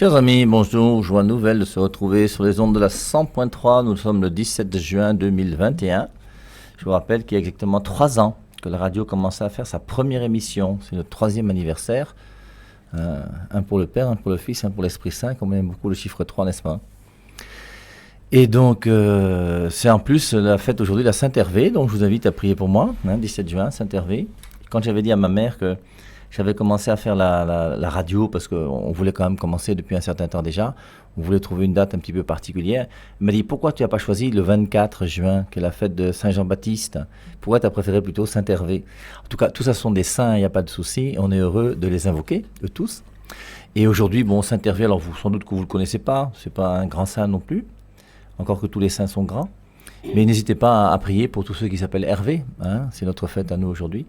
Chers amis, bonjour, joie nouvelle de se retrouver sur les ondes de la 100.3. Nous sommes le 17 juin 2021. Je vous rappelle qu'il y a exactement 3 ans que la radio commençait à faire sa première émission. C'est notre 3e anniversaire. Un pour le Père, un pour le Fils, un pour l'Esprit Saint, comme on aime beaucoup le chiffre 3, n'est-ce pas? Et donc, c'est en plus la fête aujourd'hui de la Saint-Hervé, donc je vous invite à prier pour moi, 17 juin, Saint-Hervé. Quand j'avais dit à ma mère que j'avais commencé à faire la radio, parce qu'on voulait quand même commencer depuis un certain temps déjà, on voulait trouver une date un petit peu particulière, elle m'a dit, pourquoi tu n'as pas choisi le 24 juin, qui est la fête de Saint-Jean-Baptiste? Pourquoi tu as préféré plutôt Saint-Hervé? En tout cas, tout ça sont des saints, il n'y a pas de souci, on est heureux de les invoquer, eux tous. Et aujourd'hui, bon, Saint-Hervé, alors vous, sans doute que vous ne le connaissez pas, c'est pas un grand saint non plus, encore que tous les saints sont grands. Mais n'hésitez pas à prier pour tous ceux qui s'appellent Hervé, c'est notre fête à nous aujourd'hui.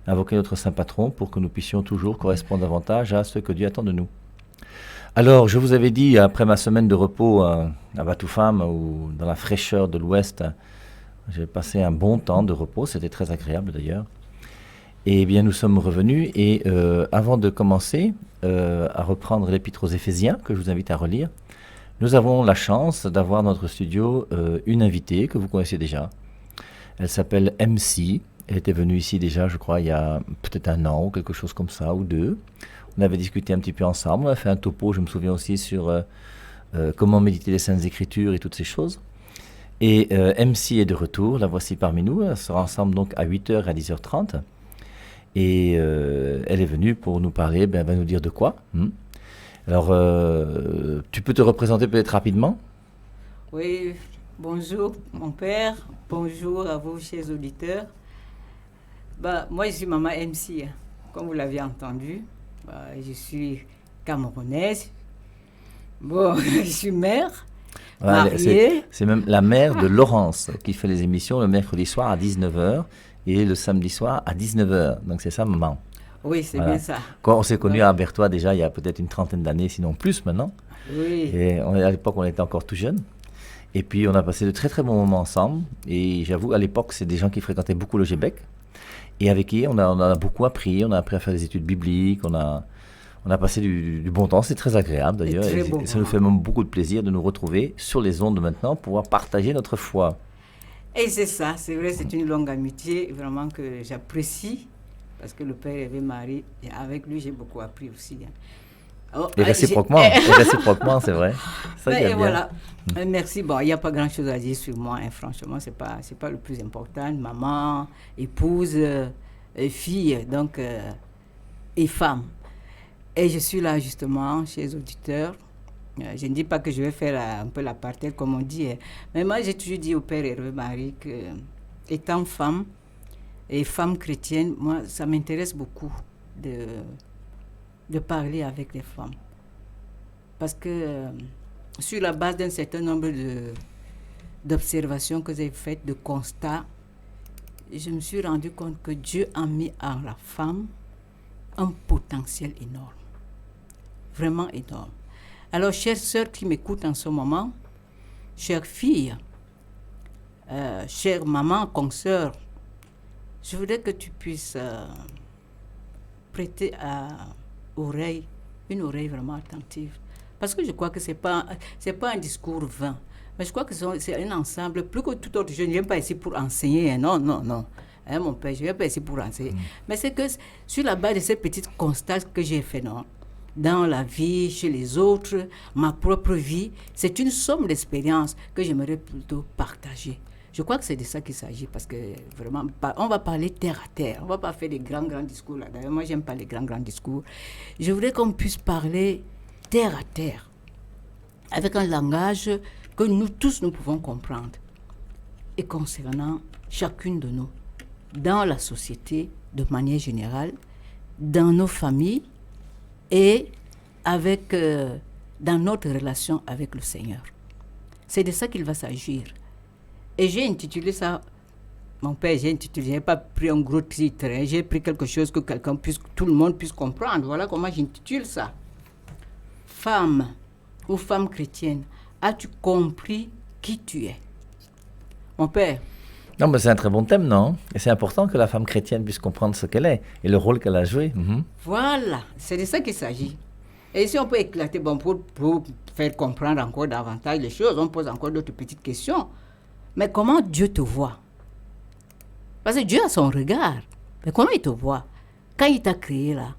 Invoquer notre saint patron pour que nous puissions toujours correspondre davantage à ce que Dieu attend de nous. Alors, je vous avais dit, après ma semaine de repos à Batoufam, ou dans la fraîcheur de l'Ouest, j'ai passé un bon temps de repos, c'était très agréable d'ailleurs. Et bien, nous sommes revenus, et avant de commencer à reprendre l'épître aux Éphésiens, que je vous invite à relire, nous avons la chance d'avoir dans notre studio une invitée que vous connaissez déjà. Elle s'appelle MC. Elle était venue ici déjà, je crois, il y a peut-être 1 an ou quelque chose comme ça, ou 2. On avait discuté un petit peu ensemble. On a fait un topo, je me souviens aussi, sur comment méditer les Saintes Écritures et toutes ces choses. Et MC est de retour, la voici parmi nous. Elle sera ensemble donc à 8h et à 10h30. Et elle est venue pour nous parler, elle va nous dire de quoi. Alors, tu peux te représenter peut-être rapidement? Oui, bonjour mon père, bonjour à vous chers auditeurs. Moi je suis maman MC, comme vous l'avez entendu. Je suis camerounaise. Bon, je suis mère, mariée. C'est même la mère de Laurence qui fait les émissions le mercredi soir à 19h et le samedi soir à 19h. Donc c'est ça, maman. Oui, c'est bien ça. Quand on s'est connus à Berthois déjà il y a peut-être une 30aine d'années, sinon plus maintenant. Oui. Et à l'époque, on était encore tout jeunes. Et puis, on a passé de très très bons moments ensemble. Et j'avoue, à l'époque, c'est des gens qui fréquentaient beaucoup le Gébec. Et avec qui on a beaucoup appris. On a appris à faire des études bibliques. On a passé du bon temps. C'est très agréable d'ailleurs. Et ça nous fait même beaucoup de plaisir de nous retrouver sur les ondes maintenant pour pouvoir partager notre foi. Et c'est ça, c'est vrai, c'est une longue amitié vraiment que j'apprécie. Parce que le père Hervé Marie, avec lui, j'ai beaucoup appris aussi. Et réciproquement, c'est vrai. Ça, et voilà. Merci. Bon, il n'y a pas grand-chose à dire sur moi, franchement, c'est pas le plus important. Maman, épouse, fille, donc, et femme. Et je suis là, justement, chez les auditeurs. Je ne dis pas que je vais faire un peu la partie, comme on dit. Mais moi, j'ai toujours dit au père Hervé Marie que, étant femme, et femme chrétienne, moi, ça m'intéresse beaucoup de parler avec les femmes. Parce que sur la base d'un certain nombre d'observations que j'ai faites, de constats, je me suis rendu compte que Dieu a mis en la femme un potentiel énorme. Vraiment énorme. Alors, chères sœurs qui m'écoutent en ce moment, chères filles, chères mamans, consoeurs, je voudrais que tu puisses prêter une oreille vraiment attentive. Parce que je crois que c'est pas un discours vain. Mais je crois que c'est un ensemble. Plus que tout autre, je ne viens pas ici pour enseigner. Non. Mon père, je ne viens pas ici pour enseigner. Mais c'est que sur la base de ces petits constats que j'ai faits, dans la vie, chez les autres, ma propre vie, c'est une somme d'expériences que j'aimerais plutôt partager. Je crois que c'est de ça qu'il s'agit, parce que vraiment, on va parler terre à terre. On ne va pas faire des grands discours là. D'ailleurs, moi, j'aime pas les grands discours. Je voudrais qu'on puisse parler terre à terre, avec un langage que nous tous, nous pouvons comprendre. Et concernant chacune de nous, dans la société, de manière générale, dans nos familles et dans notre relation avec le Seigneur. C'est de ça qu'il va s'agir. Et j'ai intitulé ça, mon père, je n'ai pas pris un gros titre, j'ai pris quelque chose que tout le monde puisse comprendre. Voilà comment j'intitule ça. Femme ou femme chrétienne, as-tu compris qui tu es? Mon père. Non, mais c'est un très bon thème, non? Et c'est important que la femme chrétienne puisse comprendre ce qu'elle est et le rôle qu'elle a joué. Voilà, c'est de ça qu'il s'agit. Et si on peut éclater, pour faire comprendre encore davantage les choses, on pose encore d'autres petites questions. Mais comment Dieu te voit? Parce que Dieu a son regard. Mais comment il te voit? Quand il t'a créé là,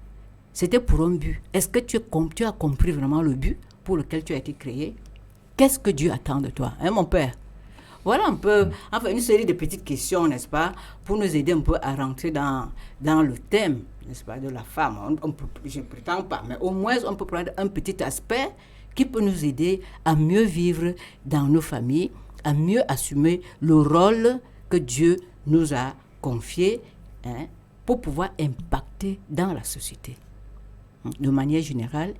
c'était pour un but. Est-ce que tu as compris vraiment le but pour lequel tu as été créé? Qu'est-ce que Dieu attend de toi, hein, mon père? Voilà un peu, enfin, une série de petites questions, n'est-ce pas, pour nous aider un peu à rentrer dans le thème, n'est-ce pas, de la femme. Je ne prétends pas, mais au moins, on peut prendre un petit aspect qui peut nous aider à mieux vivre dans nos familles, à mieux assumer le rôle que Dieu nous a confié, hein, pour pouvoir impacter dans la société, de manière générale,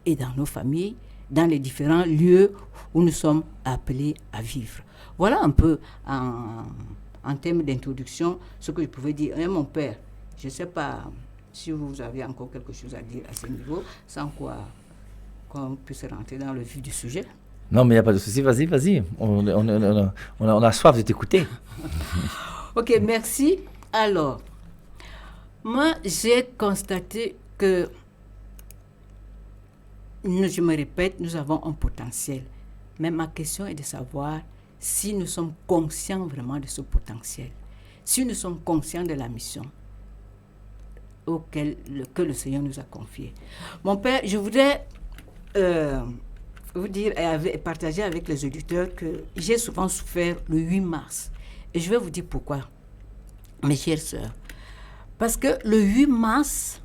et dans nos familles, dans les différents lieux où nous sommes appelés à vivre. Voilà un peu, en termes d'introduction, ce que je pouvais dire. Hein, mon père, je ne sais pas si vous avez encore quelque chose à dire à ce niveau, sans quoi qu'on puisse rentrer dans le vif du sujet. Non, mais il n'y a pas de souci. Vas-y. On a soif de t'écouter. Ok, merci. Alors, moi, j'ai constaté que, je me répète, nous avons un potentiel. Mais ma question est de savoir si nous sommes conscients vraiment de ce potentiel, si nous sommes conscients de la mission que le Seigneur nous a confiée. Mon père, je voudrais vous dire et partager avec les auditeurs que j'ai souvent souffert le 8 mars. Et je vais vous dire pourquoi, mes chères sœurs. Parce que le 8 mars,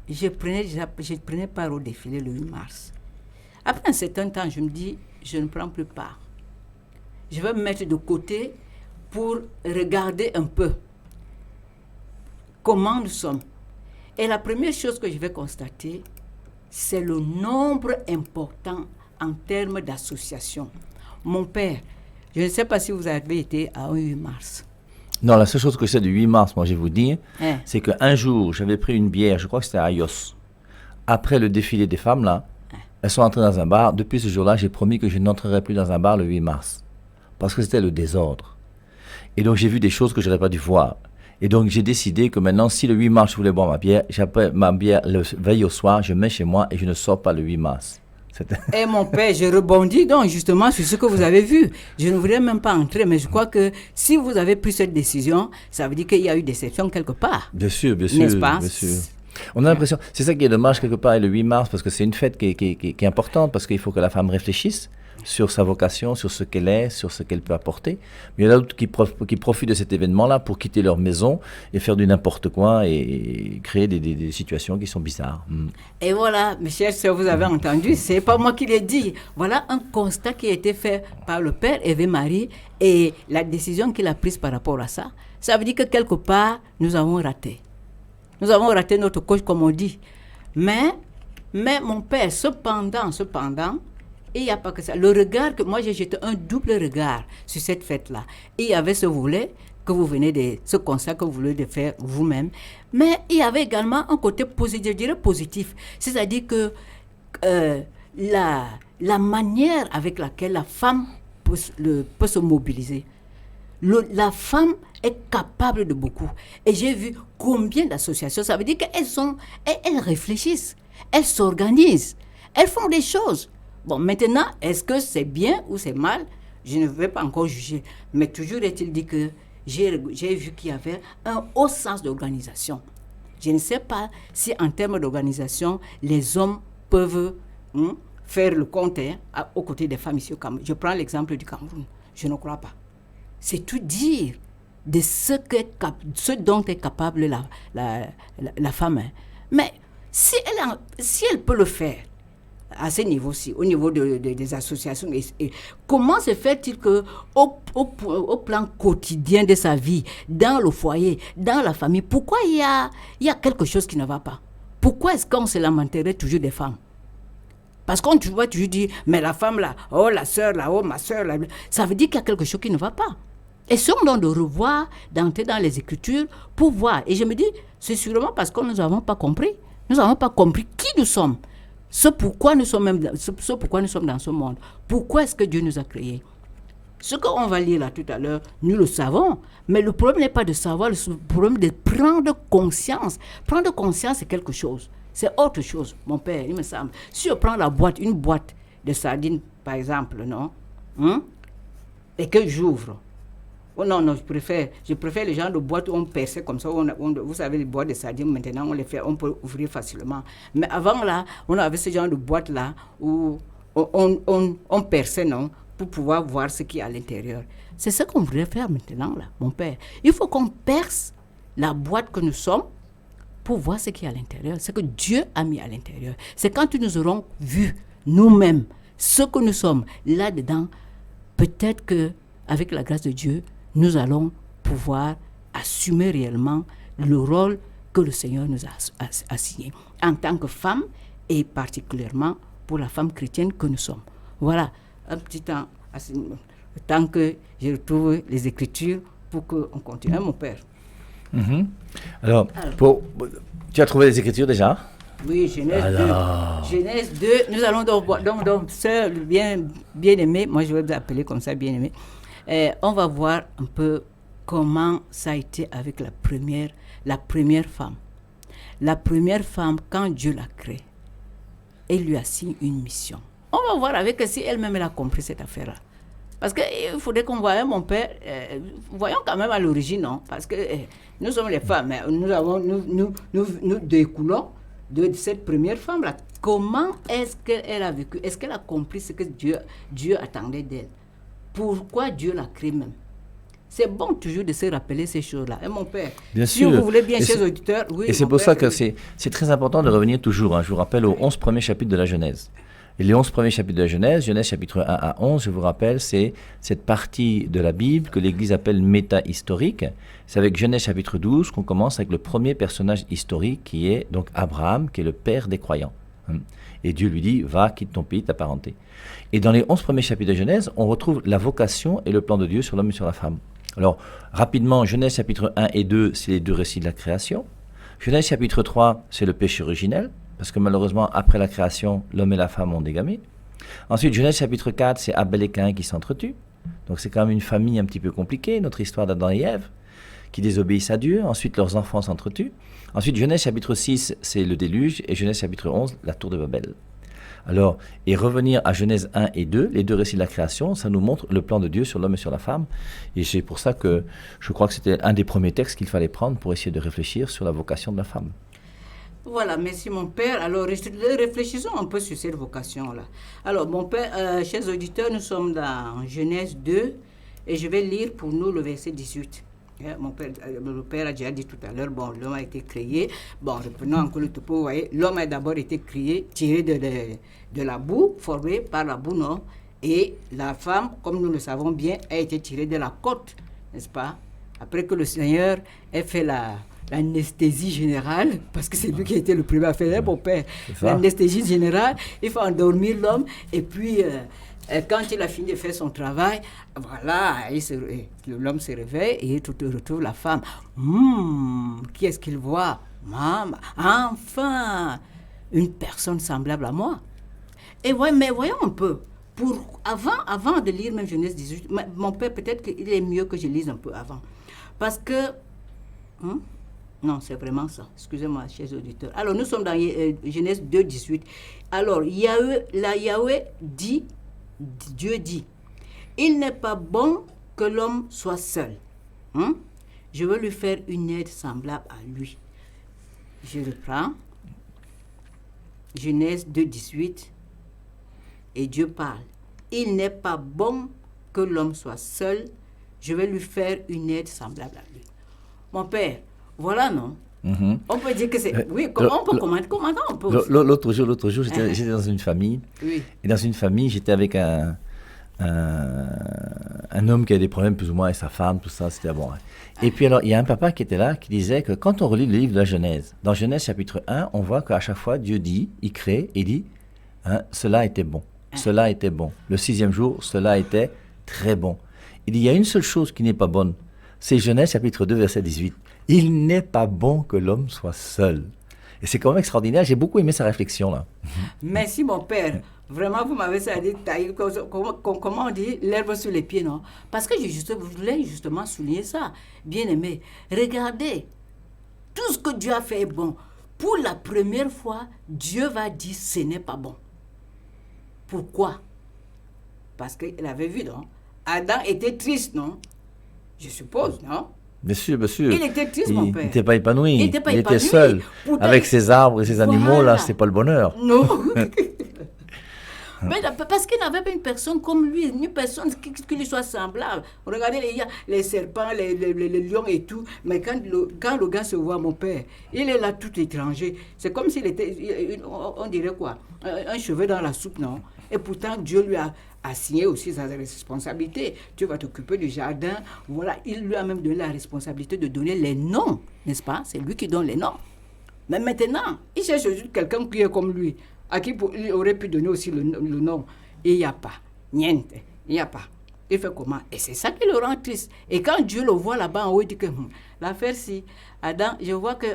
je prenais part au défilé le 8 mars. Après un certain temps, je me dis, je ne prends plus part. Je vais me mettre de côté pour regarder un peu comment nous sommes. Et la première chose que je vais constater, c'est le nombre important en termes d'associations. Mon père, je ne sais pas si vous avez été à un 8 mars. Non, la seule chose que je sais du 8 mars, moi je vais vous dire, c'est qu'un jour, j'avais pris une bière, je crois que c'était à Ayos. Après le défilé des femmes, là, elles sont entrées dans un bar. Depuis ce jour-là, j'ai promis que je n'entrerai plus dans un bar le 8 mars. Parce que c'était le désordre. Et donc, j'ai vu des choses que je n'aurais pas dû voir. Et donc, j'ai décidé que maintenant, si le 8 mars, je voulais boire ma bière, j'appelle ma bière le veille au soir, je mets chez moi et je ne sors pas le 8 mars. Et mon père, je rebondis donc justement sur ce que vous avez vu. Je ne voudrais même pas entrer, mais je crois que si vous avez pris cette décision, ça veut dire qu'il y a eu déception quelque part. Bien sûr. N'est-ce pas? Bien sûr. On a l'impression, c'est ça qui est dommage quelque part, le 8 mars, parce que c'est une fête qui est importante, parce qu'il faut que la femme réfléchisse sur sa vocation, sur ce qu'elle est, sur ce qu'elle peut apporter. Mais il y en a d'autres qui profitent de cet événement-là pour quitter leur maison et faire du n'importe quoi et créer des situations qui sont bizarres. Et voilà, mes chers sœurs, vous avez entendu, c'est pas moi qui l'ai dit. Voilà un constat qui a été fait par le père Eve-Marie et la décision qu'il a prise par rapport à ça. Ça veut dire que quelque part, nous avons raté. Nous avons raté notre coche, comme on dit. Mais mon père, cependant, il n'y a pas que ça. Le regard que moi, j'ai jeté un double regard sur cette fête-là. Il y avait ce volet que vous venez de, ce constat que vous venez de faire vous-même. Mais il y avait également un côté positif, je dirais positif. C'est-à-dire que la manière avec laquelle la femme peut se mobiliser. La femme est capable de beaucoup. Et j'ai vu combien d'associations. Ça veut dire qu'elles réfléchissent, elles s'organisent, elles font des choses. Bon, maintenant, est-ce que c'est bien ou c'est mal? Je ne vais pas encore juger. Mais toujours est-il dit que j'ai vu qu'il y avait un haut sens d'organisation. Je ne sais pas si en termes d'organisation, les hommes peuvent faire le compte aux côtés des femmes ici au Cameroun. Je prends l'exemple du Cameroun. Je ne crois pas. C'est tout dire de ce dont est capable la femme. Mais si elle peut le faire à ce niveau-ci, au niveau des associations, comment se fait-il qu'au plan quotidien de sa vie, dans le foyer, dans la famille, pourquoi il y a quelque chose qui ne va pas? Pourquoi est-ce qu'on se lamenterait toujours des femmes? Parce qu'on va toujours dire, mais la femme là, oh la sœur là, oh ma sœur là, ça veut dire qu'il y a quelque chose qui ne va pas. Et si on doit de revoir, d'entrer dans les Écritures pour voir. Et je me dis, c'est sûrement parce que nous n'avons pas compris. Nous n'avons pas compris qui nous sommes. Ce pourquoi nous sommes dans ce monde. Pourquoi est-ce que Dieu nous a créés? Ce qu'on va lire là tout à l'heure, nous le savons. Mais le problème n'est pas de savoir, le problème est de prendre conscience. Prendre conscience, c'est quelque chose. C'est autre chose, mon père, il me semble. Si je prends une boîte de sardines, par exemple, non, et que j'ouvre, oh non, je préfère les gens de boîtes où on perçait comme ça, vous savez, les boîtes de sardines, maintenant, on peut ouvrir facilement. Mais avant, là, on avait ce genre de boîte-là où on perçait, non, pour pouvoir voir ce qui est à l'intérieur. C'est ce qu'on voudrait faire maintenant, là, mon père. Il faut qu'on perce la boîte que nous sommes pour voir ce qui est à l'intérieur, ce que Dieu a mis à l'intérieur. C'est quand nous aurons vu nous-mêmes ce que nous sommes là-dedans, peut-être qu'avec la grâce de Dieu, nous allons pouvoir assumer réellement le rôle que le Seigneur nous a assigné en tant que femme et particulièrement pour la femme chrétienne que nous sommes. Voilà, un petit temps, le temps que je retrouve les Écritures pour qu'on continue. Mon père. Alors, tu as trouvé les Écritures déjà? Oui, Genèse 2. Nous allons donc sœur bien-aimée, moi je vais vous appeler comme ça, bien-aimée. On va voir un peu comment ça a été avec la première femme. La première femme, quand Dieu l'a créée, elle lui assigne une mission. On va voir avec si elle-même elle a compris cette affaire-là. Parce qu'il faudrait qu'on voie mon père, voyons quand même à l'origine, non? Parce que nous sommes les femmes, nous découlons de cette première femme-là. Comment est-ce qu'elle a vécu? Est-ce qu'elle a compris ce que Dieu attendait d'elle? Pourquoi Dieu l'a créée même? C'est bon toujours de se rappeler ces choses-là. Et mon père, bien si sûr. vous voulez bien, chers auditeurs... Oui, et c'est pour ça que c'est très important de revenir toujours. Je vous rappelle aux 11 premiers chapitres de la Genèse. Et les 11 premiers chapitres de la Genèse chapitre 1 à 11, je vous rappelle, c'est cette partie de la Bible que l'Église appelle méta-historique. C'est avec Genèse chapitre 12 qu'on commence avec le premier personnage historique qui est donc Abraham, qui est le père des croyants. Et Dieu lui dit, va, quitte ton pays, ta parenté. Et dans les 11 premiers chapitres de Genèse, on retrouve la vocation et le plan de Dieu sur l'homme et sur la femme. Alors, rapidement, Genèse chapitre 1 et 2, c'est les deux récits de la création. Genèse chapitre 3, c'est le péché originel. Parce que malheureusement, après la création, l'homme et la femme ont des gamins. Ensuite, Genèse chapitre 4, c'est Abel et Caïn qui s'entretuent. Donc c'est quand même une famille un petit peu compliquée, notre histoire d'Adam et Ève, qui désobéissent à Dieu. Ensuite, leurs enfants s'entretuent. Ensuite, Genèse chapitre 6, c'est le déluge. Et Genèse chapitre 11, la tour de Babel. Alors, et revenir à Genèse 1 et 2, les deux récits de la création, ça nous montre le plan de Dieu sur l'homme et sur la femme. Et c'est pour ça que je crois que c'était un des premiers textes qu'il fallait prendre pour essayer de réfléchir sur la vocation de la femme. Voilà, merci mon père. Alors, réfléchissons un peu sur cette vocation-là. Alors, mon père, chers auditeurs, nous sommes dans Genèse 2 et je vais lire pour nous le verset 18. Mon père, le père a déjà dit tout à l'heure, bon, l'homme a été créé. Bon, reprenons encore le topo, vous voyez, l'homme a d'abord été créé, tiré de la boue, formé par la boue, non? Et la femme, comme nous le savons bien, a été tirée de la côte, n'est-ce pas? Après que le Seigneur ait fait l'anesthésie générale, parce que c'est lui qui a été le premier à faire, mon père. L'anesthésie générale, il faut endormir l'homme, et puis quand il a fini de faire son travail, voilà, l'homme se réveille et il retrouve la femme. Qui est-ce qu'il voit? Maman, enfin, une personne semblable à moi. Et mais voyons un peu, avant de lire même Genèse 18, mon père, peut-être qu'il est mieux que je lise un peu avant. Parce que... Non, c'est vraiment ça. Excusez-moi, chers auditeurs. Alors, nous sommes dans Genèse 2, 18. Alors, Yahweh dit, Dieu dit, il n'est pas bon que l'homme soit seul. Je veux lui faire une aide semblable à lui. Je reprends. Genèse 2, 18. Et Dieu parle. Il n'est pas bon que l'homme soit seul. Je vais lui faire une aide semblable à lui. Mon père, voilà, non? On peut dire que c'est... Oui, comment on peut commenter? Comment on peut... L'autre jour, j'étais dans une famille. Oui. Et dans une famille, j'étais avec un homme qui a des problèmes plus ou moins avec sa femme, tout ça, c'était bon. Et puis alors, il y a un papa qui était là, qui disait que quand on relit le livre de la Genèse, dans Genèse chapitre 1, on voit qu'à chaque fois, Dieu dit, il crée, il dit, cela était bon, cela était bon. Le 6e jour, cela était très bon. Il dit, il y a une seule chose qui n'est pas bonne, c'est Genèse chapitre 2, verset 18. Il n'est pas bon que l'homme soit seul. Et c'est quand même extraordinaire. J'ai beaucoup aimé sa réflexion là. Merci mon père. Vraiment, vous m'avez dit, comment on dit, l'herbe sur les pieds, non? Parce que je voulais justement souligner ça. Bien aimé, regardez, tout ce que Dieu a fait est bon. pour la première fois, Dieu va dire ce n'est pas bon. Pourquoi? Parce qu'il avait vu, non? Adam était triste, non? Je suppose, non? Bien sûr, bien sûr. Il était triste, mon père. Il n'était pas épanoui. Il était seul. Pourtant, avec ses arbres et ses animaux, là, c'est pas le bonheur. Non. Mais parce qu'il n'avait pas une personne comme lui, une personne qui lui soit semblable. Regardez, il y a les serpents, les lions et tout. Mais quand le gars se voit, mon père, il est là tout étranger. C'est comme s'il était, on dirait quoi, un cheveu dans la soupe, non? Et pourtant, Dieu lui a assigné aussi sa responsabilité. Tu vas t'occuper du jardin. Voilà, il lui a même donné la responsabilité de donner les noms, n'est-ce pas? C'est lui qui donne les noms. Mais maintenant, il cherche juste quelqu'un qui est comme lui, à qui il aurait pu donner aussi le nom. Et il n'y a pas. Niente. Il n'y a pas. Il fait comment? Et c'est ça qui le rend triste. Et quand Dieu le voit là-bas en haut, il dit que l'affaire, si Adam, je vois que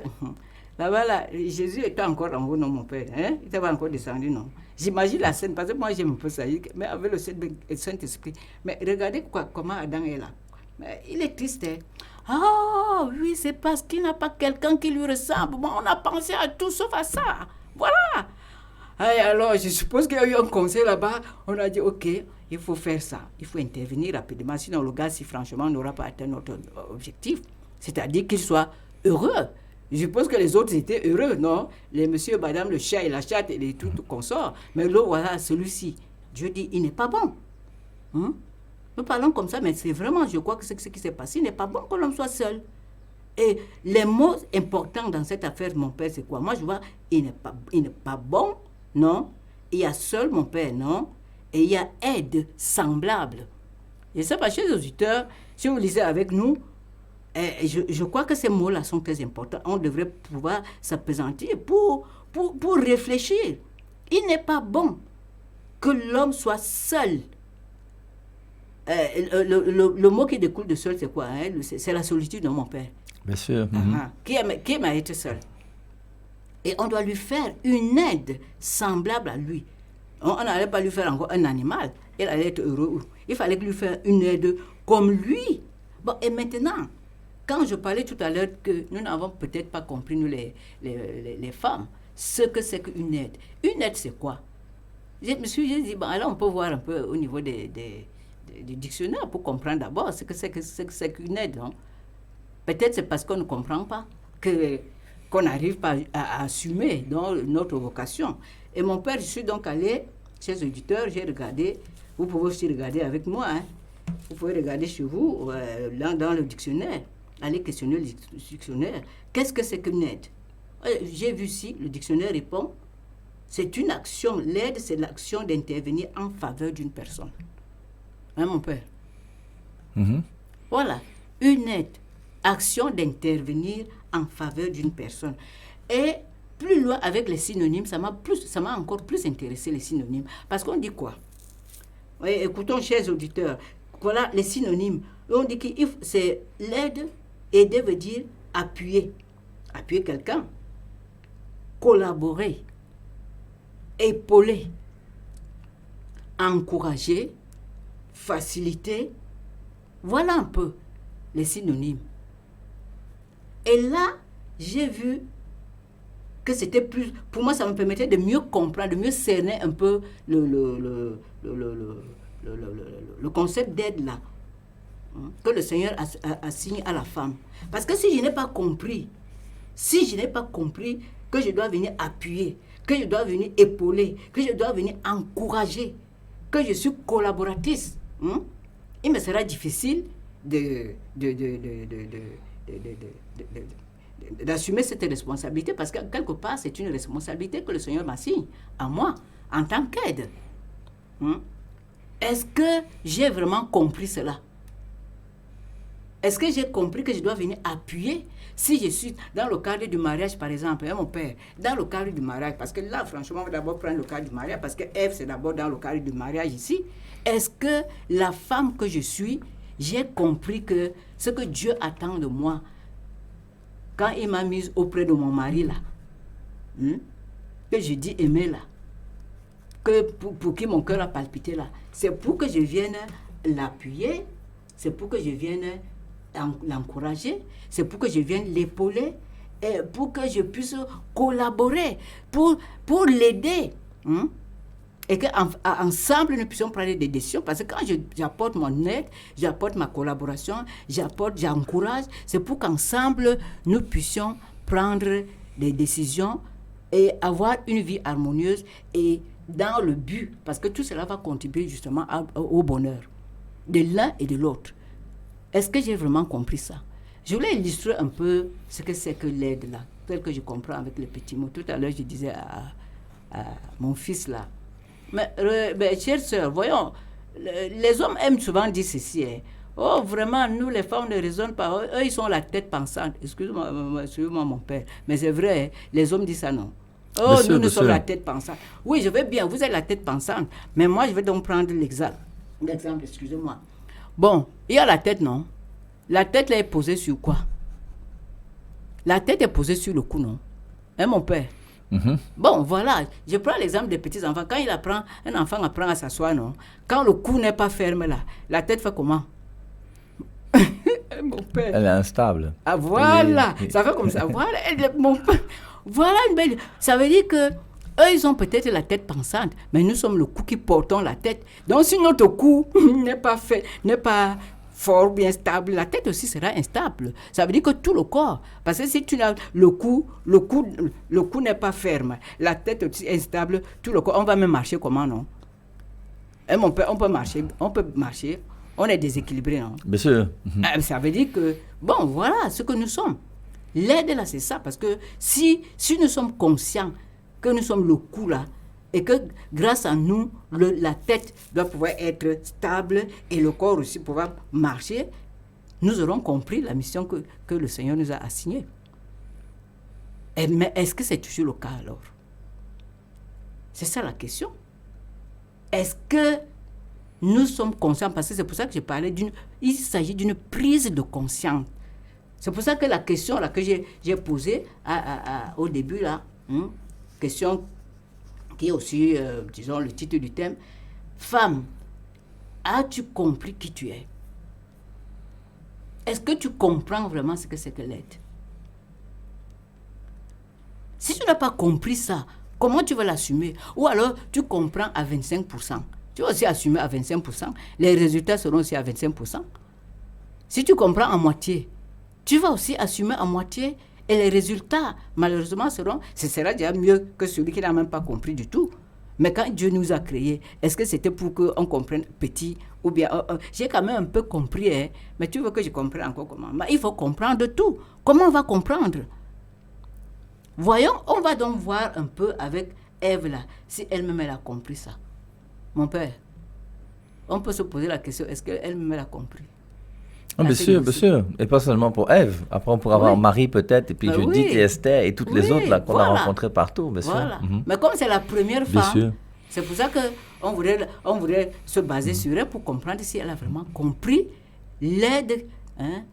là-bas, là, Jésus était encore en haut, non, mon père. Hein? Il n'était pas encore descendu, non. J'imagine la scène, parce que moi, j'aime un peu ça. Mais avec le Saint-Esprit. Mais regardez comment Adam est là. Mais il est triste. Hein? Ah, oui, c'est parce qu'il n'a pas quelqu'un qui lui ressemble. Bon, on a pensé à tout sauf à ça. Voilà. Et alors, je suppose qu'il y a eu un conseil là-bas. On a dit, OK, il faut faire ça. Il faut intervenir rapidement. Sinon, le gars, si franchement, on n'aura pas atteint notre objectif, c'est-à-dire qu'il soit heureux. Je pense que les autres étaient heureux, non? Les monsieur, madame, le chat et la chatte et les tout consorts. Mais là, voilà, celui-ci. Dieu dit, il n'est pas bon. Hein? Nous parlons comme ça, mais c'est vraiment, je crois que c'est ce qui s'est passé. Il n'est pas bon que l'homme soit seul. Et les mots importants dans cette affaire, mon père, c'est quoi? Moi, je vois, il n'est pas bon, non? Il y a seul, mon père, non? Et il y a aide semblable. Et ça, chez les auditeurs, si vous lisez avec nous, je crois que ces mots-là sont très importants. On devrait pouvoir s'appesantir pour réfléchir. Il n'est pas bon que l'homme soit seul. Le mot qui découle de seul, c'est quoi? Hein? C'est la solitude de mon père. Bien sûr. Qui aime être seul. Et on doit lui faire une aide semblable à lui. On n'allait pas lui faire encore un animal. Il allait être heureux. Il fallait lui faire une aide comme lui. Bon, et maintenant, quand je parlais tout à l'heure que nous n'avons peut-être pas compris, nous les femmes, ce que c'est qu'une aide. Une aide, c'est quoi? Je me suis dit, bon, alors on peut voir un peu au niveau du dictionnaire pour comprendre d'abord ce que c'est qu'une aide. Hein? Peut-être c'est parce qu'on ne comprend pas qu'on n'arrive pas à assumer dans notre vocation. Et mon père, je suis donc allé chez les auditeurs, j'ai regardé, vous pouvez aussi regarder avec moi, hein? Vous pouvez regarder chez vous, dans le dictionnaire, allez questionner le dictionnaire. Qu'est-ce que c'est qu'une aide? J'ai vu ici, le dictionnaire répond, c'est une action, l'aide c'est l'action d'intervenir en faveur d'une personne. Hein, mon père? Voilà, une aide, action d'intervenir en faveur d'une personne. Et plus loin avec les synonymes, ça m'a encore plus intéressé, les synonymes. Parce qu'on dit quoi? Oui, écoutons, chers auditeurs, voilà les synonymes. On dit que c'est l'aide, aider veut dire appuyer. Appuyer quelqu'un. Collaborer. Épauler. Encourager. Faciliter. Voilà un peu les synonymes. Et là, j'ai vu que c'était plus... Pour moi, ça me permettait de mieux comprendre, de mieux cerner un peu le concept d'aide là, hein, que le Seigneur assigne à la femme. Parce que si je n'ai pas compris que je dois venir appuyer, que je dois venir épauler, que je dois venir encourager, que je suis collaboratrice, hein, il me sera difficile d'assumer cette responsabilité, parce que quelque part c'est une responsabilité que le Seigneur m'assigne à moi en tant qu'aide. Est-ce que j'ai vraiment compris cela? Est-ce que j'ai compris que je dois venir appuyer si je suis dans le cadre du mariage, par exemple, hein, mon père, dans le cadre du mariage, parce que là, franchement, on va d'abord prendre le cadre du mariage, parce que Ève, c'est d'abord dans le cadre du mariage ici. Est-ce que la femme que je suis, j'ai compris que ce que Dieu attend de moi, quand il m'a mise auprès de mon mari là, que je dis aimer là, que pour qui mon cœur a palpité là, c'est pour que je vienne l'appuyer, c'est pour que je vienne l'encourager, c'est pour que je vienne l'épauler pour que je puisse collaborer, pour l'aider. Et qu'ensemble, nous puissions prendre des décisions. Parce que quand j'apporte mon aide, j'apporte ma collaboration, j'encourage, c'est pour qu'ensemble, nous puissions prendre des décisions et avoir une vie harmonieuse et dans le but. Parce que tout cela va contribuer justement au bonheur de l'un et de l'autre. Est-ce que j'ai vraiment compris ça? Je voulais illustrer un peu ce que c'est que l'aide là, tel que je comprends avec les petits mots. Tout à l'heure, je disais à mon fils là, mais chère sœur, voyons, les hommes aiment souvent dire ceci, hein. Oh, vraiment, nous les femmes ne raisonnent pas. Eux, ils sont la tête pensante. Excuse-moi mon père, mais c'est vrai, hein, les hommes disent ça, non? Oh, nous sommes la tête pensante. Oui, je veux bien, vous êtes la tête pensante, mais moi, je vais donc prendre l'exemple, excusez-moi. Bon, il y a la tête, non? La tête là est posée sur quoi? La tête est posée sur le cou, non? Hein, mon père? Bon, voilà, je prends l'exemple des petits-enfants. Quand un enfant apprend à s'asseoir, non? Quand le cou n'est pas ferme là, la tête fait comment? Mon père. Elle est instable. Ah, voilà, ça fait comme ça. Voilà, mon père. Voilà une belle... Ça veut dire que eux, ils ont peut-être la tête pensante, mais nous sommes le cou qui portons la tête. Donc, si notre cou n'est pas fort, bien stable, la tête aussi sera instable. Ça veut dire que tout le corps, parce que si tu as le cou n'est pas ferme, la tête aussi est instable, tout le corps, on va même marcher comment, non? Et mon père, on peut marcher, on est déséquilibré, non? Bien sûr. Ça veut dire que, bon, voilà ce que nous sommes. L'aide là, c'est ça, parce que si nous sommes conscients que nous sommes le cou là, et que grâce à nous, la tête doit pouvoir être stable et le corps aussi pouvoir marcher, nous aurons compris la mission que le Seigneur nous a assignée. Mais est-ce que c'est toujours le cas alors? C'est ça la question. Est-ce que nous sommes conscients? Parce que c'est pour ça que je parlais il s'agit d'une prise de conscience. C'est pour ça que la question là, que j'ai posée au début, là, question qui est aussi, disons, le titre du thème, femme, as-tu compris qui tu es? Est-ce que tu comprends vraiment ce que c'est que l'aide? Si tu n'as pas compris ça, comment tu vas l'assumer? Ou alors, tu comprends à 25%. Tu vas aussi assumer à 25%. Les résultats seront aussi à 25%. Si tu comprends à moitié, tu vas aussi assumer à moitié et les résultats, malheureusement, ce sera déjà mieux que celui qui n'a même pas compris du tout. Mais quand Dieu nous a créés, est-ce que c'était pour qu'on comprenne petit ou bien... j'ai quand même un peu compris, hein, mais tu veux que je comprenne encore comment? Mais il faut comprendre tout. Comment on va comprendre? Voyons, on va donc voir un peu avec Ève là, si elle-même elle a compris ça. Mon père, on peut se poser la question, est-ce qu'elle-même elle a compris? Bien sûr, bien sûr. Et pas seulement pour Ève. Après, on pourra avoir Marie peut-être, et puis Judith et Esther et toutes les autres là, qu'on a rencontrées partout, bien sûr. Mais comme c'est la première femme, c'est pour ça qu'on voudrait se baser sur elle pour comprendre si elle a vraiment compris l'aide, hein,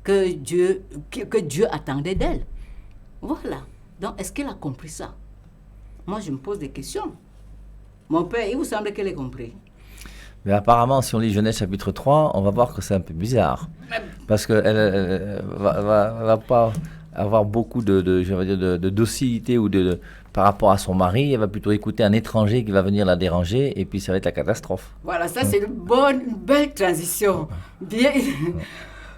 que Dieu attendait d'elle. Voilà. Donc, est-ce qu'elle a compris ça? Moi, je me pose des questions. Mon père, il vous semble qu'elle ait compris? Mais apparemment, si on lit Genèse chapitre 3, on va voir que c'est un peu bizarre. Parce qu'elle va pas avoir beaucoup de docilité ou par rapport à son mari. Elle va plutôt écouter un étranger qui va venir la déranger et puis ça va être la catastrophe. Voilà, ça c'est une belle transition. Bien,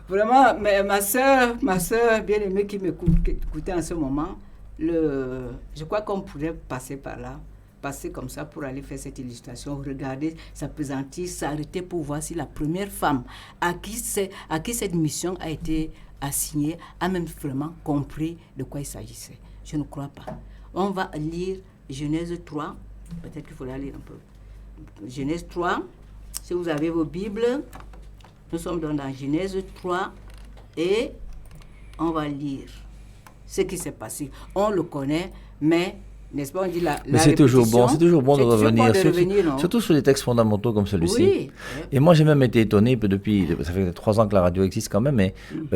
vraiment, mais ma soeur bien aimée qui m'écoutait en ce moment, je crois qu'on pourrait passer par là. Passer comme ça pour aller faire cette illustration, regarder, s'appesantir, s'arrêter pour voir si la première femme à qui cette mission a été assignée a même vraiment compris de quoi il s'agissait. Je ne crois pas. On va lire Genèse 3, peut-être qu'il faut la lire un peu. Genèse 3, si vous avez vos Bibles, nous sommes dans Genèse 3 et on va lire ce qui s'est passé. On le connaît, mais n'est-ce pas, on dit Mais c'est toujours bon de revenir, revenir surtout sur des textes fondamentaux comme celui-ci. Oui. Et moi, j'ai même été étonné, ça fait 3 ans que la radio existe quand même, mais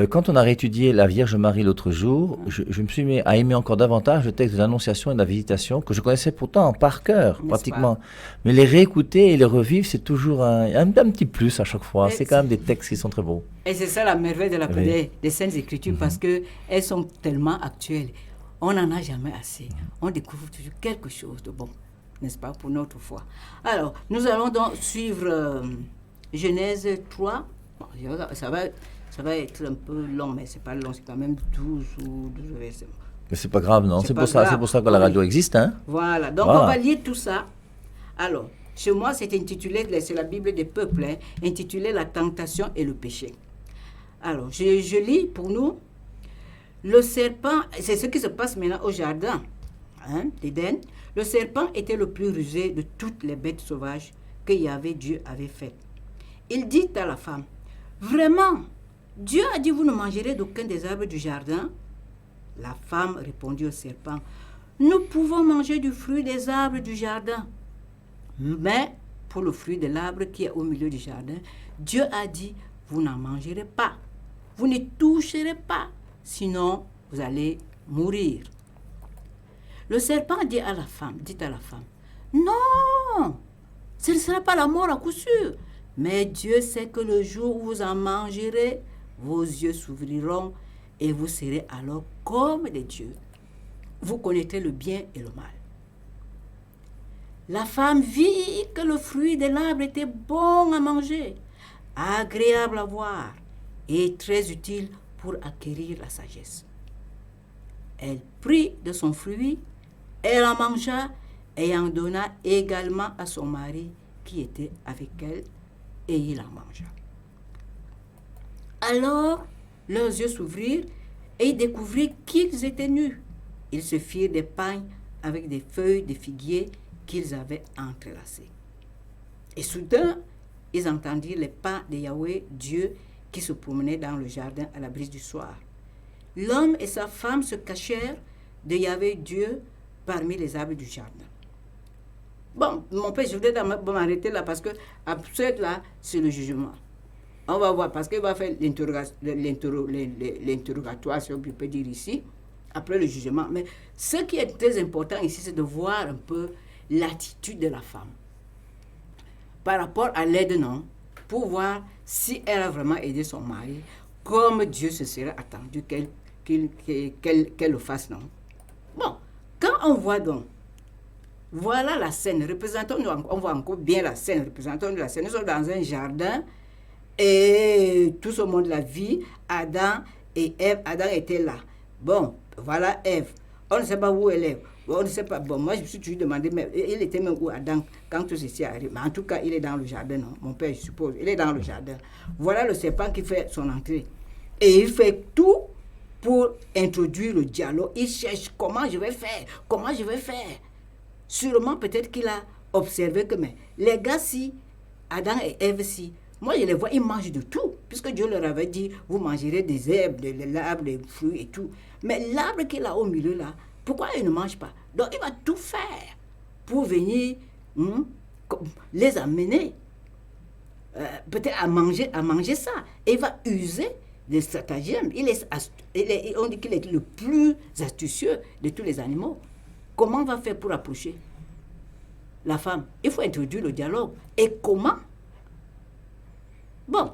quand on a réétudié la Vierge Marie l'autre jour, je me suis mis à aimer encore davantage le texte de l'Annonciation et de la Visitation, que je connaissais pourtant par cœur, pratiquement. Mais les réécouter et les revivre, c'est toujours un petit plus à chaque fois. C'est quand même des textes qui sont très beaux. Et c'est ça la merveille des Saintes Écritures, parce qu'elles sont tellement actuelles. On n'en a jamais assez. On découvre toujours quelque chose de bon, n'est-ce pas, pour notre foi. Alors, nous allons donc suivre Genèse 3. Bon, ça va être un peu long, mais c'est pas long, c'est quand même 12 versets. Mais c'est pas grave, non? C'est pour ça que la radio existe, hein? Voilà, donc on va lire tout ça. Alors, chez moi, c'est la Bible des peuples, hein, intitulée La tentation et le péché. Alors, je lis pour nous. Le serpent, c'est ce qui se passe maintenant au jardin d'Éden. Le serpent était le plus rusé de toutes les bêtes sauvages que Dieu avait faites. Il dit à la femme, « Vraiment, Dieu a dit, vous ne mangerez d'aucun des arbres du jardin ?» La femme répondit au serpent, « Nous pouvons manger du fruit des arbres du jardin. Mais pour le fruit de l'arbre qui est au milieu du jardin, Dieu a dit, vous n'en mangerez pas. Vous n'y toucherez pas. Sinon, vous allez mourir. » Le serpent dit à la femme, « Non, ce ne sera pas la mort à coup sûr. Mais Dieu sait que le jour où vous en mangerez, vos yeux s'ouvriront et vous serez alors comme des dieux. Vous connaîtrez le bien et le mal. » La femme vit que le fruit de l'arbre était bon à manger, agréable à voir et très utile pour acquérir la sagesse. Elle prit de son fruit, elle en mangea et en donna également à son mari qui était avec elle, et il en mangea. Alors leurs yeux s'ouvrirent et ils découvrirent qu'ils étaient nus. Ils se firent des pagnes avec des feuilles de figuier qu'ils avaient entrelacées. Et soudain, ils entendirent les pas de Yahweh, Dieu, qui se promenait dans le jardin à la brise du soir. L'homme et sa femme se cachèrent de Yahweh Dieu parmi les arbres du jardin. Bon, mon père, je voudrais m'arrêter là parce que après là, c'est le jugement. On va voir, parce qu'il va faire l'interrogatoire, si on peut dire ici, après le jugement. Mais ce qui est très important ici, c'est de voir un peu l'attitude de la femme par rapport à l'aide, non, pour voir si elle a vraiment aidé son mari, comme Dieu se serait attendu qu'elle le fasse, non. Bon, quand on voit donc, voilà la scène, on voit encore bien la scène, représentons la scène, nous sommes dans un jardin, et tout ce monde la vit, Adam et Ève, Adam était là. Bon, voilà Ève, on ne sait pas où elle est. On ne sait pas. Bon, moi, je me suis toujours demandé, mais il était même où Adam quand tout ceci arrive. Mais en tout cas, il est dans le jardin, non? Mon père, je suppose. Il est dans le jardin. Voilà le serpent qui fait son entrée. Et il fait tout pour introduire le dialogue. Il cherche comment je vais faire. Sûrement, peut-être qu'il a observé que mais, les gars, si, Adam et Ève, si, moi, je les vois, ils mangent de tout. Puisque Dieu leur avait dit, vous mangerez des herbes, de l'arbre, des fruits et tout. Mais l'arbre qu'il a au milieu, là, pourquoi il ne mange pas? Donc, il va tout faire pour venir les amener peut-être à manger ça. Et il va user des stratagèmes. On dit qu'il est le plus astucieux de tous les animaux. Comment on va faire pour approcher la femme? Il faut introduire le dialogue. Et comment? Bon,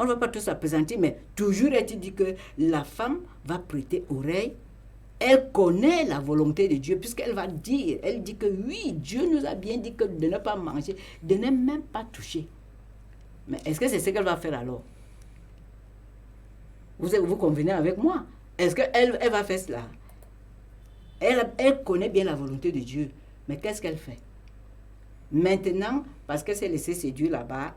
on ne va pas tout s'appesantir, mais toujours est-il dit que la femme va prêter oreille. Elle connaît la volonté de Dieu, puisqu'elle va dire, elle dit que oui, Dieu nous a bien dit que de ne pas manger, de ne même pas toucher. Mais est-ce que c'est ce qu'elle va faire alors? Vous convenez avec moi? Est-ce qu'elle va faire cela? Elle connaît bien la volonté de Dieu, mais qu'est-ce qu'elle fait? Maintenant, parce qu'elle s'est laissée séduire là-bas,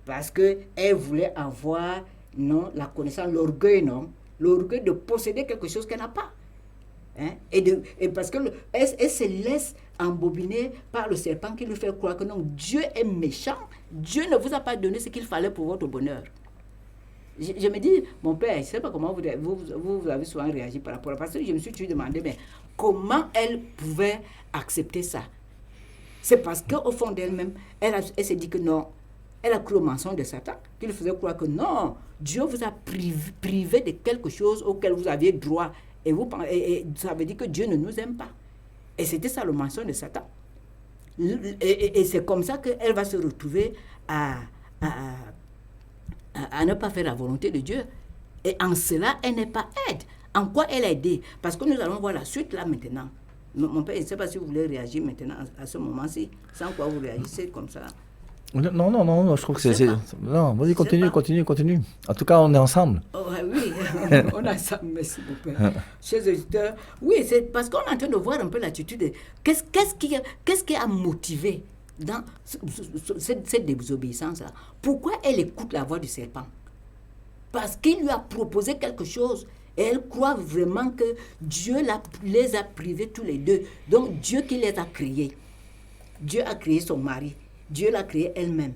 parce qu'elle voulait avoir, non, la connaissance, l'orgueil, non? L'orgueil de posséder quelque chose qu'elle n'a pas. Et parce qu'elle se laisse embobiner par le serpent qui lui fait croire que non, Dieu est méchant. Dieu ne vous a pas donné ce qu'il fallait pour votre bonheur. Je me dis, mon père, je ne sais pas comment vous avez souvent réagi par rapport à ça, parce que je me suis toujours demandé, mais comment elle pouvait accepter ça? C'est parce qu'au fond d'elle-même, elle s'est dit que non, elle a cru au mensonge de Satan, qu'il faisait croire que non, Dieu vous a privé de quelque chose auquel vous aviez droit, et ça veut dire que Dieu ne nous aime pas. Et c'était ça le mensonge de Satan. Et c'est comme ça qu'elle va se retrouver à ne pas faire la volonté de Dieu. Et en cela, elle n'est pas aide. En quoi elle a aidé? Parce que nous allons voir la suite là maintenant. Mon père, je ne sais pas si vous voulez réagir maintenant à ce moment-ci, sans quoi vous réagissez comme ça. Non, je trouve que c'est... Non, vas-y, continue. En tout cas, on est ensemble. Oh, oui, on est ensemble, merci mon père. Chers auditeurs, oui, c'est parce qu'on est en train de voir un peu l'attitude. Qu'est-ce qui a motivé dans cette désobéissance-là? Pourquoi elle écoute la voix du serpent? Parce qu'il lui a proposé quelque chose. Et elle croit vraiment que Dieu les a privés tous les deux. Donc Dieu qui les a créés. Dieu a créé son mari. Dieu l'a créé elle-même.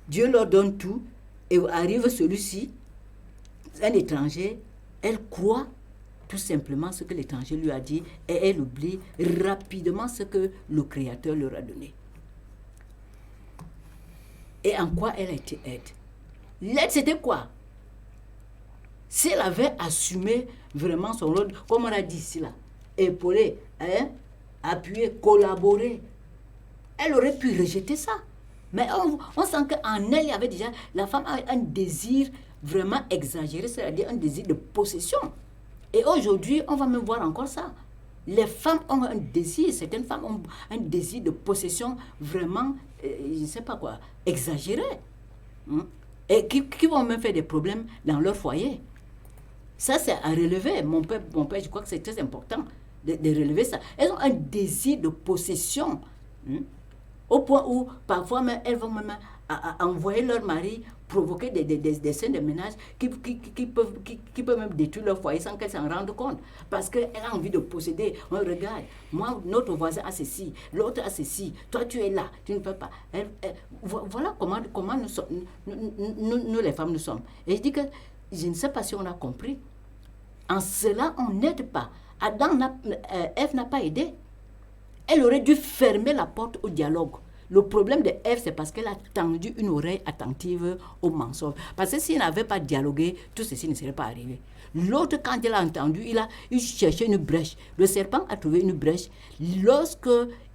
Dieu leur donne tout. Et arrive celui-ci, un étranger, elle croit tout simplement ce que l'étranger lui a dit et elle oublie rapidement ce que le Créateur leur a donné. Et en quoi elle a été aide? L'aide, c'était quoi? Si elle avait assumé vraiment son rôle, comme on a dit ici, là, épauler, appuyer, collaborer, elle aurait pu rejeter ça. Mais on sent qu'en elle, il y avait déjà, la femme a un désir vraiment exagéré, c'est-à-dire un désir de possession. Et aujourd'hui, on va même voir encore ça. Les femmes ont un désir, certaines femmes ont un désir de possession vraiment, je ne sais pas quoi, exagéré. Et qui vont même faire des problèmes dans leur foyer. Ça, c'est à relever. Mon père, je crois que c'est très important de relever ça. Elles ont un désir de possession. Au point où, parfois, même, elles vont même envoyer leur mari provoquer des scènes de ménage qui peuvent même détruire leur foyer sans qu'elles s'en rendent compte. Parce qu'elle a envie de posséder. On regarde, moi, notre voisin a ceci, l'autre a ceci, toi tu es là, tu ne peux pas. Voilà comment nous les femmes, nous sommes. Et je dis que je ne sais pas si on a compris. En cela, on n'aide pas. Ève n'a pas aidé. Elle aurait dû fermer la porte au dialogue. Le problème de Ève, c'est parce qu'elle a tendu une oreille attentive au mensonge. Parce que s'il n'avait pas dialogué, tout ceci ne serait pas arrivé. L'autre, quand il a entendu, il cherchait une brèche. Le serpent a trouvé une brèche. Lorsque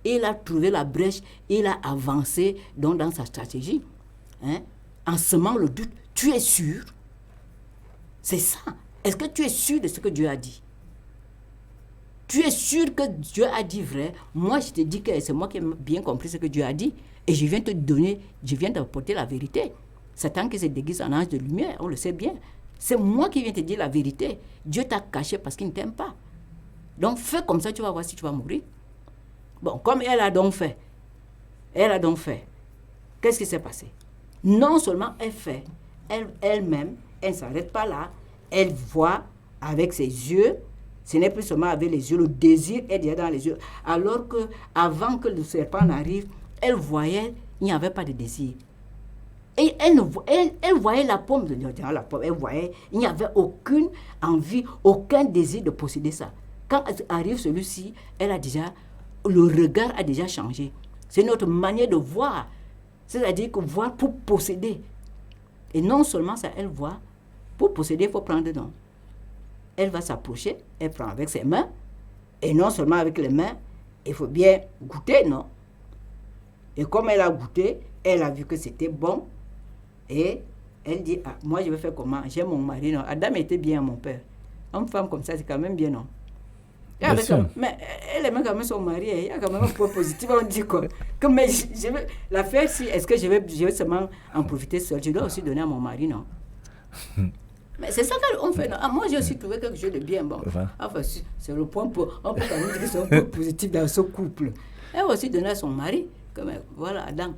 il a trouvé la brèche, il a avancé dans sa stratégie. En semant le doute, tu es sûr? C'est ça. Est-ce que tu es sûr de ce que Dieu a dit? Tu es sûr que Dieu a dit vrai? Moi, je te dis que c'est moi qui ai bien compris ce que Dieu a dit. Et je viens t'apporter la vérité. Satan qui se déguise en ange de lumière, on le sait bien. C'est moi qui viens te dire la vérité. Dieu t'a caché parce qu'il ne t'aime pas. Donc, fais comme ça, tu vas voir si tu vas mourir. Bon, comme elle a donc fait, qu'est-ce qui s'est passé? Non seulement elle fait, elle-même, elle ne s'arrête pas là, elle voit avec ses yeux. Ce n'est plus seulement avec les yeux, le désir est déjà dans les yeux. Alors qu'avant que le serpent n'arrive, elle voyait, il n'y avait pas de désir. Et elle voyait la pomme, elle voyait, il n'y avait aucune envie, aucun désir de posséder ça. Quand arrive celui-ci, le regard a déjà changé. C'est notre manière de voir. C'est-à-dire que voir pour posséder. Et non seulement ça, elle voit, pour posséder, il faut prendre dedans. Elle va s'approcher, elle prend avec ses mains, et non seulement avec les mains, il faut bien goûter, non? Et comme elle a goûté, elle a vu que c'était bon, et elle dit, moi je vais faire comment? J'ai mon mari, non? Adam était bien mon père. Une femme comme ça, c'est quand même bien, non? Mais elle aime quand même son mari, il y a quand même un point positif, on dit quoi? Mais je veux la faire, si, est-ce que je vais seulement en profiter seule? Je dois aussi donner à mon mari, non? Mais c'est ça qu'on fait. Non? Moi, j'ai aussi trouvé quelque chose de bien bon. Enfin, c'est le point, on peut quand même dire que c'est un point positif dans ce couple. Elle a aussi donné à son mari. Comme, voilà, Adam.